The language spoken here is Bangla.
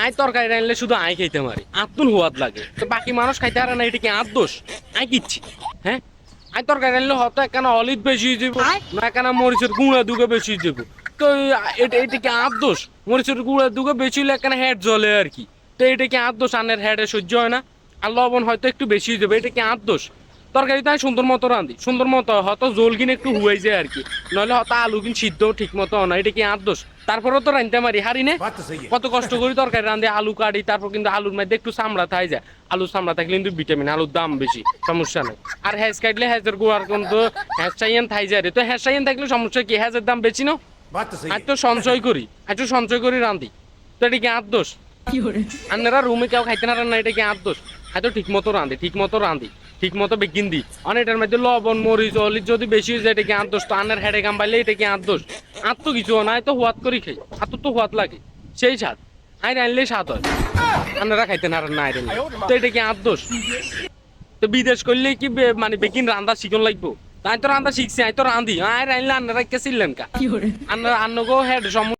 আয় তরকারি রানলে শুধু আয় খাইতে মারি আত্মন হওয়াত লাগে তো বাকি মানুষ খাইতে পারে না, এটা কি আর দোষ? আয় কিচ্ছি হ্যাঁ, আয় তরকারি রানলে হয়তো একখানা অলিভ বেশি যাব না, একখানা মরিচের গুঁড়া দুগে বেশি যাব, তো এটা কি আর দোষ? মরিচের গুঁড়া দুগে বেশি হলে একখানা হেড জ্বলে আর কি, তো এটা কি আর দোষ? আনের হেডে সহ্য হয় না, আর লবণ হয়তো একটু বেশি যাবে, এটা কি আর দোষ? তরকারি তাই সুন্দর মতো রাঁধি, সুন্দর মতো হয়তো জোল কিনে একটু হুয়াই যায় আর কি, নইলে হয়তো আলু কিন সিদ্ধ ঠিক মতো না, এটা কি আর দোষ? তারপরেও তো রাঁধতে মারি হারি নে, কত কষ্ট করি তরকারি রাঁধে, আলু কাটি, তারপর কিন্তু আলুর মধ্যে একটু চামড়া থাই যায়, আলু চামড়া থাকলে কিন্তু ভিটামিন, আলুর দাম বেশি, সমস্যা নেই। আর হ্যাজ কাটলে হ্যাজের গোয়ার কিন্তু হ্যাজ চাইয়েন থাই যায় রে, তো হ্যাজ চাইয়েন থাকলে সমস্যা কি? হ্যাজের দাম বেশি না, আর তো সঞ্চয় করি, একটু সঞ্চয় করি রাঁধি, তো এটা কি আর দোষ? আপনারা রুমে কেউ খাইতে না রান্না, এটা কি আর দোষ? হয়তো ঠিক মতো রাঁধি, ঠিক মতো রাঁধি, ঠিক মতো বেকিন দিই, অনেকটার মধ্যে লবণ মরিচ অলিচ যদি বেশি হয়ে যায়, এটা কি আর দোষ? তো আনের হেডে কাম পাইলে এটা কি আর দোষ? আর তো কিছু না, তো হুয়াত করি খাই, আর তো হুয়াত লাগে সেই স্বাদ, আই রানলেই স্বাদ হয়, আপনারা খাইতে না রান্না আই রানলে, তো এটা কি আর দোষ? তো বিদেশ করলে কি মানে বেকিন রান্না শিখন লাগবো? তাই তো রান্না শিখছি, আই তো রাঁধি, আই রানলে আপনারা কে ছিলেন কা? আপনারা আন্নগো হেড